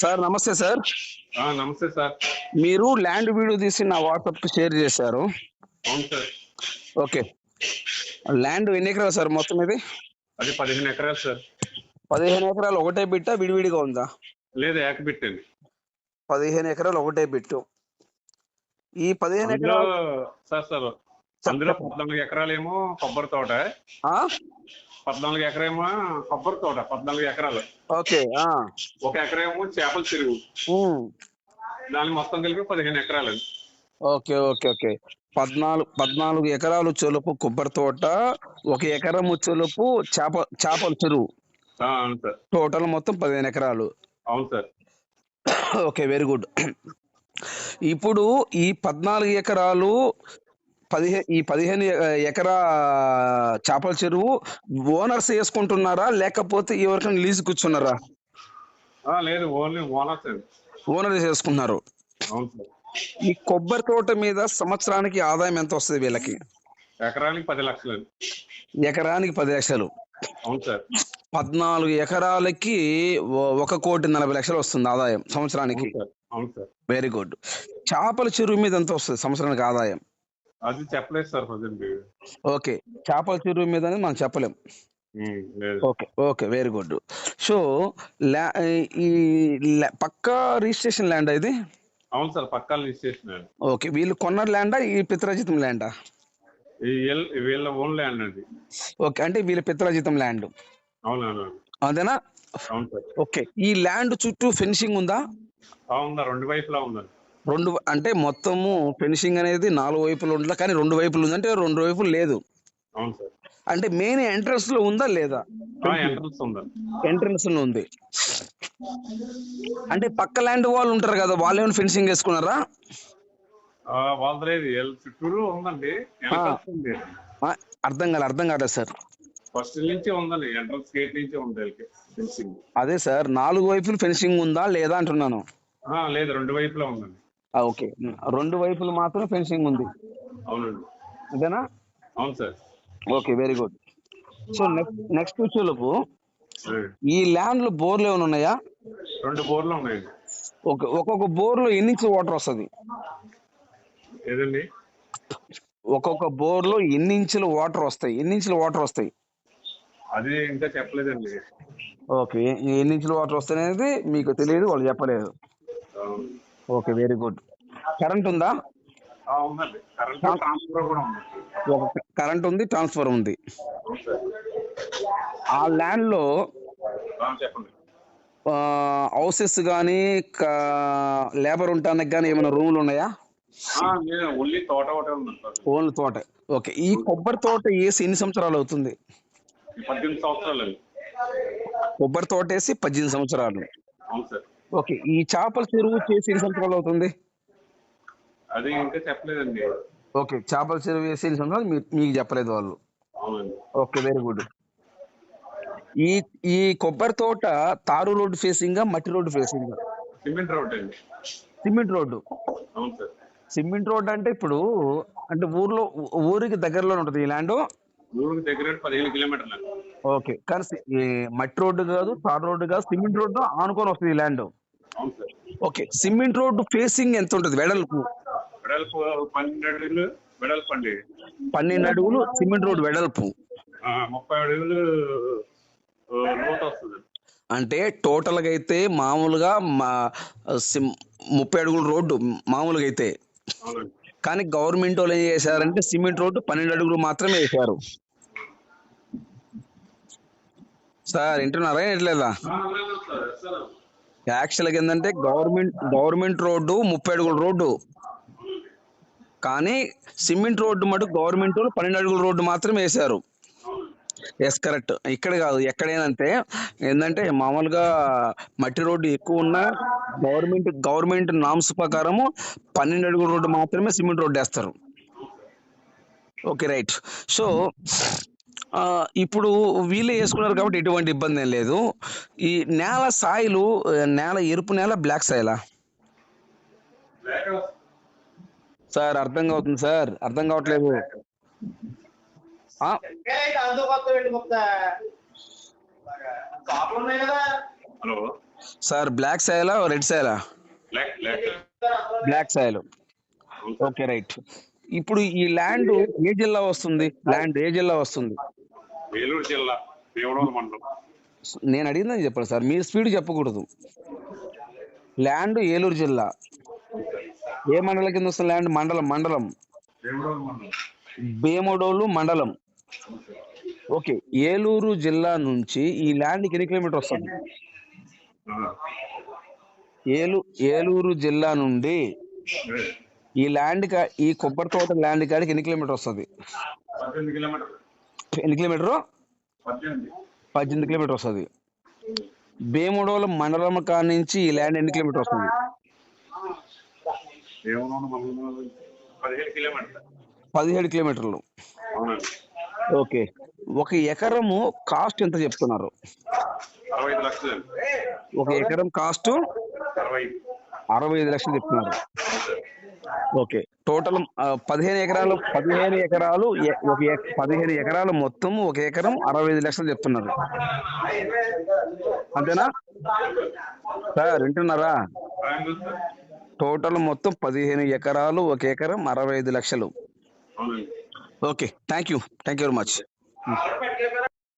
Sir నమస్తే sir. నమస్తే sir. మీరు ల్యాండ్ వీడియో తీసి నా వాట్సాప్ షేర్ చేశారు. అవును సార్. ఓకే, ల్యాండ్ ఎన్ని ఎకరాలు సార్ మొత్తం ఇది? అది 15 ఎకరాలు సార్. 15 ఎకరాలు ఒకటే బిట్టా విడివిడిగా ఉందా? లేదు, ఏకబిట్టండి. 15 ఎకరాలు ఒకటే బిట్టు. ఈ 15 ఎకరాలు సార్ అందులో 14 ఎకరాలేమో కొబ్బరి తోట, 14 ఎకరేమో కొబ్బరి తోట, 14 ఎకరాలు. ఓకే. 1 ఎకరేమో చేపల చెరువు. దాని మొత్తం కలిపి 15 ఎకరాలు. ఓకే ఓకే ఓకే 14 ఎకరాలు చెలుపు కొబ్బరి తోట, 1 ఎకరము చెలుపు చేపల చెరువు. అవును సార్. టోటల్ మొత్తం 15 ఎకరాలు. అవును సార్. Okay, very good. ఇప్పుడు ఈ 14 ఎకరాలు 15 ఎకరా చేపల చెరువు ఓనర్స్ వేసుకుంటున్నారా లేకపోతే ఎవరికైనా లీజు కూర్చున్నారా? లేదు, ఓన్లీ ఓనర్స్ వేసుకుంటున్నారు. అవును సార్. ఈ కొబ్బరి తోట మీద సంవత్సరానికి ఆదాయం ఎంత వస్తుంది వీళ్ళకి? ఎకరానికి 10 లక్షలు. ఎకరానికి 10 లక్షలు. అవును సార్. 14 ఎకరాలకి 1,40,00,000 వస్తుంది ఆదాయం సంవత్సరానికి. అవును సార్. Very good. చేపల చెరువు మీద ఎంత వస్తుంది సంవత్సరానికి ఆదాయం? అది చెప్పలేదు సార్. ఓకే, చేపల చెరువు మీద అనేది మనం చెప్పలేం. Okay okay, very good. So ఈ పక్కా రిజిస్ట్రేషన్ ల్యాండ్ ఇది? అవును సార్, పక్కా రిజిస్ట్రేషన్. ఓకే, వీళ్ళు కొన్న ల్యాండా ఈ పిత్రాజితం ల్యాండా? వీళ్ళ ఓన్ ల్యాండ్ అండి. ఓకే, అంటే వీళ్ళ పిత్రాజితం ల్యాండ్. అవునవును. అదేనా? అవును సార్. ఓకే, ఈ ల్యాండ్ చుట్టూ ఫెన్సింగ్ ఉందా? ఉందా, 2 వైపులా ఉందండి. అంటే మొత్తము ఫెన్సింగ్ అనేది 4 వైపులు ఉండాలి, కానీ 2 వైపులు ఉందంటే 2 వైపులు లేదు. అవును సార్. అంటే మెయిన్ ఎంట్రన్స్ లో ఉందా లేదా? ఎంట్రన్స్ లో ఉంది. అంటే పక్క ల్యాండ్ వాళ్ళు ఉంటారు కదా, వాళ్ళు ఏమైనా ఫెన్సింగ్ వేసుకున్నారా? చుట్టూరు ఉందండి. అర్థం కాలేదు సార్. ఫస్ట్ నుంచి ఉందండి, ఎంట్రన్స్ గేట్ నుంచి ఉంది ఫెన్సింగ్. అదే సార్, 4 వైపులు ఫెన్సింగ్ ఉందా లేదా అంటున్నాను. లేదు, 2 వైపులా ఉందండి. ఓకే, 2 వైపులు మాత్రం ఫెన్సింగ్ ఉంది. అవునండి. అదేనా? అవును sir. Okay, very good. So next వచ్చేలోపు ఈ ల్యాండ్ లో బోర్లు ఏమైనా ఉన్నాయా? 2 బోర్లు ఉన్నాయండి. ఒక్కొక్క బోర్లో ఎన్ని ఇంచుల వాటర్ వస్తుంది? ఏదండి? ఒక్కొక్క బోర్లో ఎన్ని ఇంచుల వాటర్ వస్తాయి? అది ఇంకా చెప్పలేదండి. ఓకే, ఎన్ని ఇంచుల వాటర్ వస్తాయి అనేది మీకు తెలియదు, వాళ్ళు చెప్పలేదు. Okay, very good. కరెంట్ ఉందా? కరెంట్ ఉంది, ట్రాన్స్ఫర్ ఉంది. ఆ ల్యాండ్ లో హౌసెస్ కానీ లేబర్ ఉండడానికి కానీ ఏమైనా రూమ్లు ఉన్నాయా? ఓన్లీ తోట. ఓకే, ఈ కొబ్బరి తోట వేసి ఎన్ని సంవత్సరాలు అవుతుంది? 18 సంవత్సరాలు. కొబ్బరి తోట వేసి 18 సంవత్సరాలు. అవును సార్. ఓకే, ఈ చేపల చెరువు చేసి ఎన్ని సంవత్సరాలు అవుతుంది? అది ఇంకా చెప్పలేదండి. ఓకే, చేపల చెరువు వేసి ఎన్ని సంవత్సరాలు మీకు చెప్పలేదు వాళ్ళు. Okay, very good. ఈ కొబ్బరి తోట తారు రోడ్డు ఫేసింగ్ మట్టి రోడ్డు ఫేసింగ్? సిమెంట్ రోడ్ అండి. Cement road. అవును సార్. సిమెంట్ రోడ్ అంటే ఇప్పుడు అంటే ఊరికి దగ్గరలో ఉంటుంది ఈ ల్యాండ్? ఊరికి దగ్గర 15 కిలోమీటర్లు. ఓకే, కానీ మట్టి రోడ్డు కాదు, తార్ రోడ్డు కాదు, సిమెంట్ రోడ్డు ఆనుకొని వస్తుంది ఈ ల్యాండ్. అవును sir. Okay, cement road facing ఎంత ఉంటుంది వెడల్పు? 12 అడుగులు వెడల్పు అండి. 12 అడుగులు సిమెంట్ రోడ్డు వెడల్పు. 30 అడుగులు లోతు వస్తుంది. అంటే టోటల్గా అయితే మామూలుగా 30 అడుగుల రోడ్డు మామూలుగా అయితే. కానీ గవర్నమెంట్ వాళ్ళు ఏం చేశారంటే సిమెంట్ రోడ్డు 12 అడుగులు మాత్రమే వేశారు. సార్ వింటున్నారా ఎట్లేదా? యాక్చువల్గా ఏంటంటే గవర్నమెంట్ రోడ్డు 30 అడుగుల రోడ్డు, కానీ సిమెంట్ రోడ్డు మటుకు గవర్నమెంట్ వాళ్ళు 12 అడుగుల రోడ్డు మాత్రమే వేశారు. Yes, correct. ఇక్కడ కాదు, ఎక్కడేనంటే ఏంటంటే మామూలుగా మట్టి రోడ్డు ఎక్కువ ఉన్న గవర్నమెంట్ నామ్స్ ప్రకారము 12 అడుగుల రోడ్డు మాత్రమే సిమెంట్ రోడ్డు వేస్తారు. Okay, right. సో ఇప్పుడు వీళ్ళే వేసుకున్నారు కాబట్టి ఎటువంటి ఇబ్బంది ఏం లేదు. ఈ నేల సాయిలు ఎరుపు నేల బ్లాక్ సాయిలా? సార్ అర్థం అవుతుంది సార్, అర్థం కావట్లేదు. హలో సార్ బ్లాక్ సాయలా రెడ్ సాయలా? Black black. బ్లాక్ సాయల్. Okay right. ఇప్పుడు ఈ ల్యాండ్ ఏ జిల్లా వస్తుంది? ల్యాండ్ ఏ జిల్లా వస్తుంది? ఏలూరు జిల్లా భీమడోలు మండలం. నేను అడిగిందని చెప్పండి సార్, మీరు స్పీడ్ చెప్పకూడదు. ల్యాండ్ ఏలూరు జిల్లా. ఏ మండలం కింద వస్తుంది ల్యాండ్? మండలం మండలం భీమడోలు మండలం. భీమడోలు మండలం. ఓకే, ఏలూరు జిల్లా నుంచి ఈ ల్యాండ్కి ఎన్ని కిలోమీటర్ వస్తుంది? ఏలూరు జిల్లా నుండి ఈ ల్యాండ్ ఈ కొబ్బరి తోట ల్యాండ్ కాడికి ఎన్ని కిలోమీటర్ వస్తుంది? 18 కిలోమీటర్. ఎన్ని కిలోమీటరు? 18. 18 కిలోమీటర్ వస్తుంది. భీమడోలు మండలం కాడ నుంచి ఈ ల్యాండ్ ఎన్ని కిలోమీటర్ వస్తుంది? భీమడోలు మండలం 17 కిలోమీటర్. 17 కిలోమీటర్లు. అవునండి. ఓకే, ఒక ఎకరము కాస్ట్ ఎంత చెప్తున్నారు? 65 లక్షలు. ఒక ఎకరం కాస్ట్ 65 లక్షలు చెప్తున్నారు. ఓకే, టోటల్ 15 ఎకరాలు. 15 ఎకరాలు మొత్తం ఒక ఎకరం 65 లక్షలు చెప్తున్నారు. అంతేనా సార్? వింటున్నారా? టోటల్ మొత్తం 15 ఎకరాలు, ఒక ఎకరం 65 లక్షలు. Okay, thank you very much.